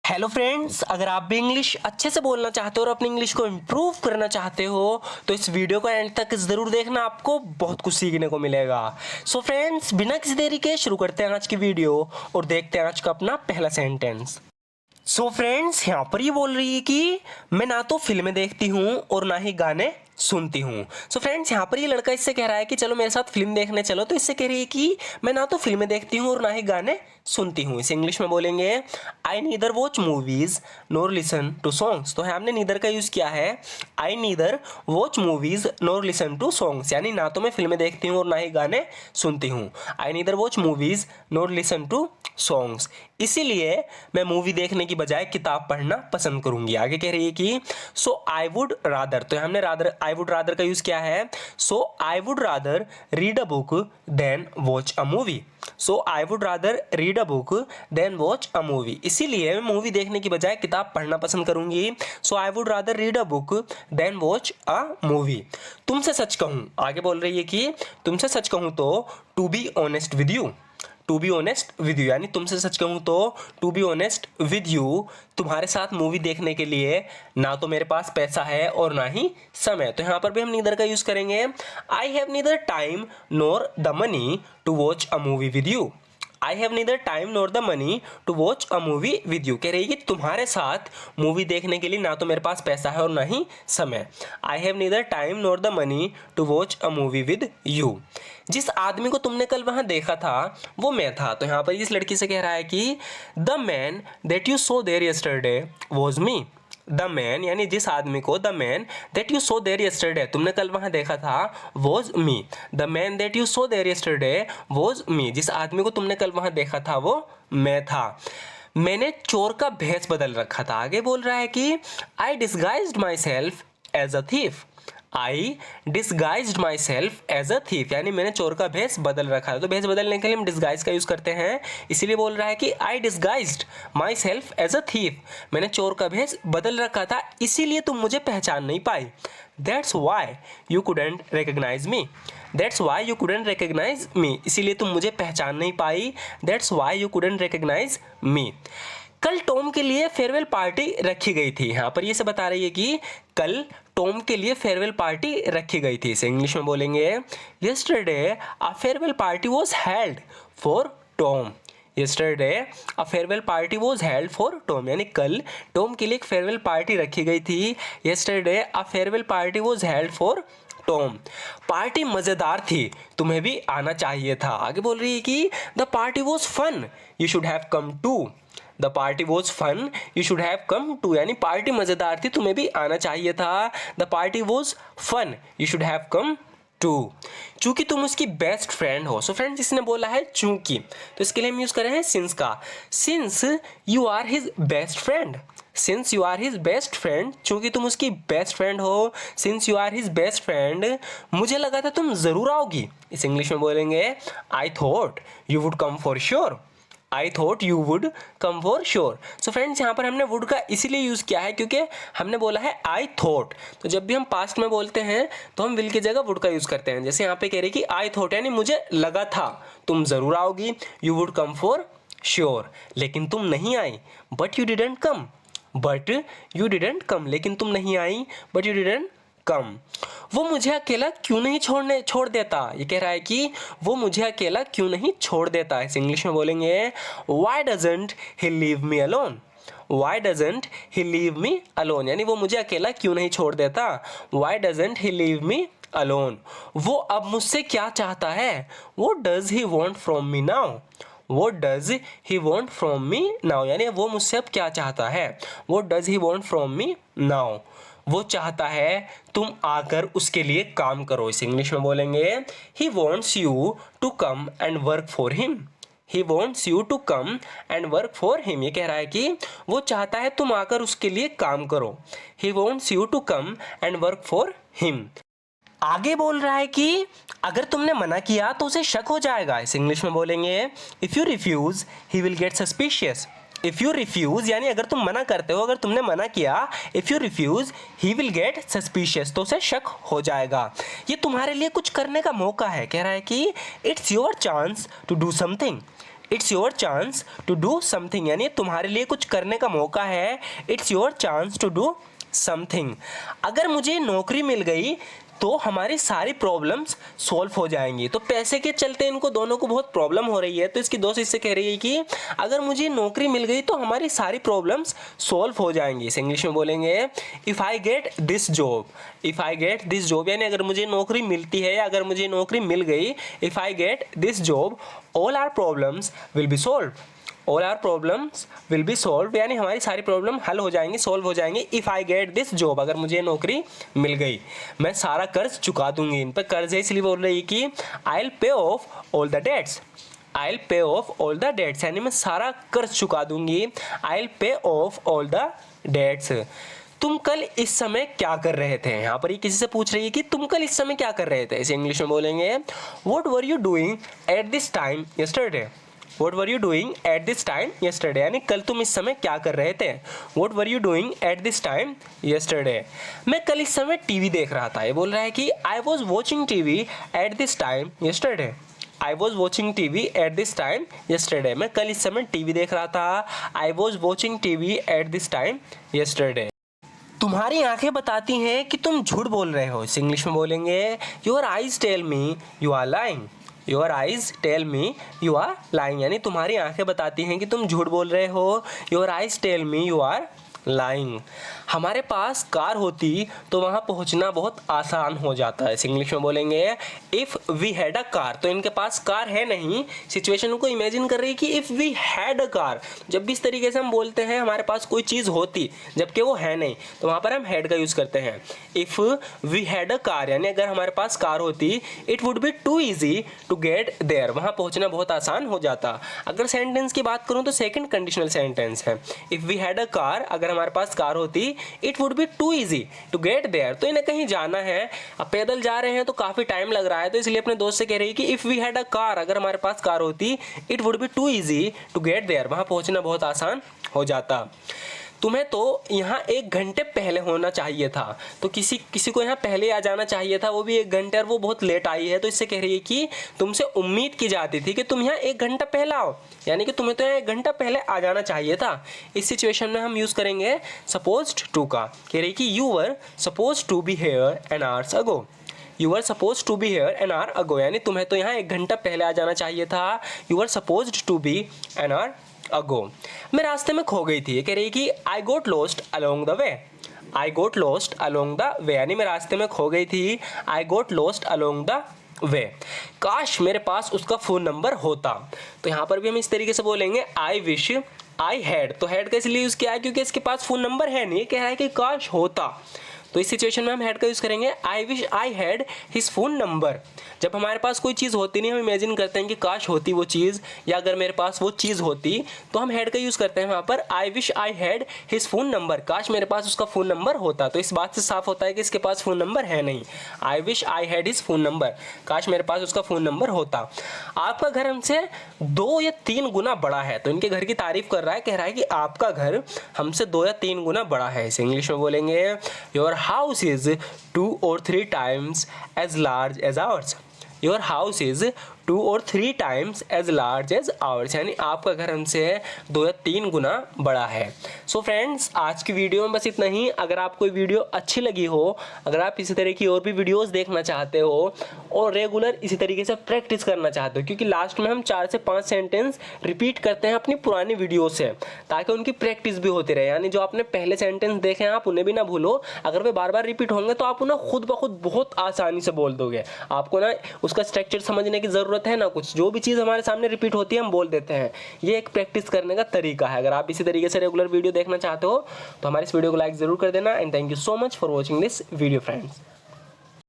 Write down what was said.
Hello friends, अगर आप भी इंग्लिश अच्छे से बोलना चाहते हो और अपनी इंग्लिश को इम्प्रूव करना चाहते हो तो इस वीडियो को एंड तक ज़रूर देखना, आपको बहुत कुछ सीखने को मिलेगा। सो फ्रेंड्स, बिना किसी देरी के शुरू करते हैं आज की वीडियो और देखते हैं आज का अपना पहला सेंटेंस। सो फ्रेंड्स, यहाँ पर ये बोल रही है कि मैं ना तो फिल्में देखती हूँ और ना ही गाने सुनती हूँ। सो फ्रेंड्स, यहाँ पर ये लड़का इससे कह रहा है कि चलो मेरे साथ फिल्म देखने चलो, तो इससे कह रही है कि मैं ना तो फिल्में देखती हूँ और ना ही गाने सुनती हूँ। इसे इंग्लिश में बोलेंगे I neither watch movies nor listen to songs. तो हमने नीदर का यूज़ किया है, I neither watch movies nor listen to songs, यानी ना तो मैं फिल्में देखती हूँ और ना ही गाने सुनती हूँ। I neither watch movies nor listen to songs, इसीलिए मैं मूवी देखने की बजाय किताब पढ़ना पसंद करूंगी। आगे कह रही है कि सो आई वुड रादर, तो हमने रादर आई वुड रादर का यूज किया है, so I would rather read a book than watch a movie. So I would rather read a book than watch a movie, इसीलिए मैं मूवी देखने की बजाय किताब पढ़ना पसंद करूंगी। So I would rather read a book than watch a movie. तुमसे सच कहूं, आगे बोल रही है कि तुमसे सच कहूं तो to be honest with you, to be honest with you, यानी तुमसे सच कहूँ तो to be honest with you, तुम्हारे साथ मूवी देखने के लिए ना तो मेरे पास पैसा है और ना ही समय। तो यहाँ पर भी हम नीदर का यूज़ करेंगे, I have neither time nor the money to watch a movie with you. I have neither time nor the money to watch a movie with you, कह रही है कि तुम्हारे साथ मूवी देखने के लिए ना तो मेरे पास पैसा है और ना ही समय। I have neither time nor the money to watch a movie with you. जिस आदमी को तुमने कल वहां देखा था वो मैं था। तो यहाँ पर इस लड़की से कह रहा है कि the man that you saw there yesterday was me. The man यानी जिस आदमी को, the man that you saw there yesterday, तुमने कल वहां देखा था, was me. The man that you saw there yesterday was me, जिस आदमी को तुमने कल वहां देखा था वो मैं था। मैंने चोर का भेष बदल रखा था। आगे बोल रहा है कि I disguised myself as a thief. I disguised myself as a thief, यानी मैंने चोर का भेष बदल रखा है। तो भेष बदलने के लिए हम डिस्गाइज का यूज करते हैं, इसीलिए बोल रहा है कि I disguised myself as a thief, मैंने चोर का भेष बदल रखा था इसीलिए तुम मुझे पहचान नहीं पाई। That's why you couldn't recognise me, that's why you couldn't recognise me, इसीलिए तुम मुझे पहचान नहीं पाई। That's why you couldn't recognise me. कल टॉम के लिए फेयरवेल पार्टी रखी गई थी। यहाँ पर ये से बता रही है कि कल टॉम के लिए फेयरवेल पार्टी रखी गई थी। इसे इंग्लिश में बोलेंगे yesterday a farewell party was held for Tom. Yesterday a farewell party was held for Tom, यानी कल टॉम के लिए एक फेयरवेल पार्टी रखी गई थी। Yesterday a farewell party was held for Tom. Party मज़ेदार थी, तुम्हें भी आना चाहिए था। आगे बोल रही है कि the party was fun, you should have come too. The party was fun you should have come too, यानी पार्टी मज़ेदार थी, तुम्हें भी आना चाहिए था। The party was fun you should have come too. चूंकि तुम उसकी बेस्ट फ्रेंड हो। सो फ्रेंड्स, इसने बोला है चूंकि, तो इसके लिए हम यूज़ करें हैं सिंस का। Since you are his best friend, since you are his best friend, चूंकि तुम उसकी बेस्ट फ्रेंड हो, since you are his best friend, मुझे लगा था तुम ज़रूर आओगी। इस इंग्लिश में बोलेंगे I thought you would come for sure. I thought you would come for sure. So friends, यहाँ पर हमने वुड का इसीलिए यूज़ किया है क्योंकि हमने बोला है आई थॉट। तो जब भी हम पास्ट में बोलते हैं तो हम विल की जगह वुड का यूज़ करते हैं। जैसे यहाँ पे कह रही कि आई थॉट, यानी मुझे लगा था तुम ज़रूर आओगी। You would come for sure, लेकिन तुम नहीं आई। But you didn't come, but you didn't come, लेकिन तुम नहीं आई। But you didn't come. वो मुझे अकेला क्यों नहीं छोड़ देता, ये कह रहा है कि वो मुझे अकेला क्यों नहीं छोड़ देता। इस इंग्लिश में बोलेंगे why doesn't he leave me alone. Why doesn't he leave me alone, यानी वो मुझे अकेला क्यों नहीं छोड़ देता। Why doesn't he leave me alone. वो अब मुझसे क्या चाहता है। What does he want from me now. What does he want from me now, यानी वो मुझसे अब क्या चाहता है। What does he want from me now, वो चाहता है तुम आकर उसके लिए काम करो। इस इंग्लिश में बोलेंगे he wants you to come and work for him। He wants you to come and work for him, ये कह रहा है कि वो चाहता है तुम आकर उसके लिए काम करो। He wants you to come and work for him। आगे बोल रहा है कि अगर तुमने मना किया तो उसे शक हो जाएगा। इस इंग्लिश में बोलेंगे if you refuse he will get suspicious. If you refuse, यानी अगर तुम मना करते हो, अगर तुमने मना किया, if you refuse he will get suspicious, तो उसे शक हो जाएगा। ये तुम्हारे लिए कुछ करने का मौका है। कह रहा है कि it's your chance to do something. It's your chance to do something, यानी तुम्हारे लिए कुछ करने का मौका है। It's your chance to do something. अगर मुझे नौकरी मिल गई तो हमारी सारी प्रॉब्लम्स सॉल्व हो जाएंगी। तो पैसे के चलते इनको दोनों को बहुत प्रॉब्लम हो रही है, तो इसकी दोस्त इससे कह रही है कि अगर मुझे नौकरी मिल गई तो हमारी सारी प्रॉब्लम्स सॉल्व हो जाएंगी। इसे इंग्लिश में बोलेंगे if I get this job. If I get this job यानी अगर मुझे नौकरी मिलती है या अगर मुझे नौकरी मिल गई, if I get this job all our problems will be solve. All our problems will be solve यानी हमारी सारी प्रॉब्लम हल हो जाएंगी, सॉल्व हो जाएंगी। If I get this job, अगर मुझे नौकरी मिल गई, मैं सारा कर्ज चुका दूंगी। इन पर कर्ज है इसलिए बोल रही कि I will pay off all the debts. I will pay off all the debts यानी मैं सारा कर्ज चुका दूंगी। I will pay off all the debts. तुम कल इस समय क्या कर रहे थे? यहाँ पर ये किसी से पूछ रही है कि तुम कल इस समय क्या कर रहे थे। इसे इंग्लिश में बोलेंगे what were you doing at this time yesterday. What were you doing at this time yesterday? यानी कल तुम इस समय क्या कर रहे थे? What were you doing at this time yesterday? मैं कल इस समय टीवी देख रहा था। ये बोल रहा है कि I was watching TV at this time yesterday. I was watching TV at this time yesterday. मैं कल इस समय टीवी देख रहा था। I was watching TV at this time yesterday. तुम्हारी आंखें बताती हैं कि तुम झूठ बोल रहे हो। इस इंग्लिश में बोलेंगे Your eyes tell me you are lying. Your eyes tell me you are lying यानी तुम्हारी आंखें बताती हैं कि तुम झूठ बोल रहे हो। Your eyes tell me you are lying. हमारे पास कार होती तो वहाँ पहुँचना बहुत आसान हो जाता है। इस इंग्लिश में बोलेंगे if we had a car. तो इनके पास कार है नहीं, सिचुएशन को इमेजिन कर रही है कि if we had a car. जब भी इस तरीके से हम बोलते हैं हमारे पास कोई चीज़ होती जबकि वो है नहीं, तो वहाँ पर हम हैड का यूज़ करते हैं। If we had a car यानी अगर हमारे पास कार होती, it would be too easy to get there. वहाँ पहुँचना बहुत आसान हो जाता। अगर सेंटेंस की बात करूँ तो सेकेंड कंडीशनल सेंटेंस है। If we had a car, अगर हमारे पास कार होती, it would be too easy to get there. तो इन्हें कहीं जाना है, अब पैदल जा रहे हैं तो काफ़ी टाइम लग रहा है, तो इसलिए अपने दोस्त से कह रही है कि if we had a car, अगर हमारे पास कार होती, it would be too easy to get there. वहाँ पहुँचना बहुत आसान हो जाता। तुम्हें तो यहाँ 1 घंटे पहले होना चाहिए था। तो किसी को यहाँ पहले आ जाना चाहिए था, वो भी 1 घंटे, और वो बहुत लेट आई है। तो इससे कह रही है कि तुमसे उम्मीद की जाती थी कि तुम यहाँ 1 घंटा पहले आओ, यानी कि तुम्हें तो यहाँ 1 घंटा पहले आ जाना चाहिए था। इस सिचुएशन में हम यूज़ करेंगे सपोज्ड टू का। कह रही कि you were suppose to be here an hours ago. You are suppose to be here an hour ago यानी तुम्हें तो यहाँ 1 घंटा पहले आ जाना चाहिए था। You are supposed to be an hour ago. मैं रास्ते में खो गई थी। ये कह रही कि I got lost along the way. I got lost along the way यानी मैं रास्ते में खो गई थी। I got lost along the way. काश मेरे पास उसका फ़ोन नंबर होता। तो यहाँ पर भी हम इस तरीके से बोलेंगे आई विश आई हैड। तो हैड का इसलिए यूज़ किया है क्योंकि इसके पास फ़ोन नंबर है नहीं, कह रहा है कि काश होता। तो इस सिचुएशन में हम हैड का यूज़ करेंगे I wish I had his phone number. जब हमारे पास कोई चीज़ होती नहीं, हम इमेजिन करते हैं कि काश होती वो चीज़, या अगर मेरे पास वो चीज़ होती, तो हम हैड का यूज़ करते हैं वहाँ पर I wish I had his phone number. काश मेरे पास उसका फ़ोन नंबर होता। तो इस बात से साफ होता है कि इसके पास फ़ोन नंबर है नहीं। I wish I had his phone number, काश मेरे पास उसका फ़ोन नंबर होता। आपका घर हमसे 2 या 3 गुना बड़ा है। तो इनके घर की तारीफ कर रहा है, कह रहा है कि आपका घर हमसे 2 या 3 गुना बड़ा है। इसे इंग्लिश में बोलेंगे your house is 2 or 3 times as large as ours. Your house is 2 or 3 times as large as ours यानी आपका घर हमसे 2 या 3 गुना बड़ा है। सो फ्रेंड्स, आज की वीडियो में बस इतना ही। अगर आपको वीडियो अच्छी लगी हो, अगर आप इसी तरह की और भी वीडियोस देखना चाहते हो और रेगुलर इसी तरीके से प्रैक्टिस करना चाहते हो, क्योंकि लास्ट में हम 4 से 5 सेंटेंस रिपीट करते हैं अपनी पुरानी वीडियो से, ताकि उनकी प्रैक्टिस भी होती रहे। यानी जो आपने पहले सेंटेंस देखे हैं आप उन्हें भी ना भूलो। अगर वे बार बार रिपीट होंगे तो आप उन्हें खुद ब खुद बहुत आसानी से बोल दोगे। आपको ना उसका स्ट्रक्चर समझने की ज़रूरत है ना कुछ। जो भी चीज़ हमारे सामने रिपीट होती है हम बोल देते हैं। ये एक प्रैक्टिस करने का तरीका है। अगर आप इसी तरीके से रेगुलर वीडियो देखना चाहते हो तो हमारे इस वीडियो को लाइक ज़रूर कर देना। And thank you so much for watching this video friends.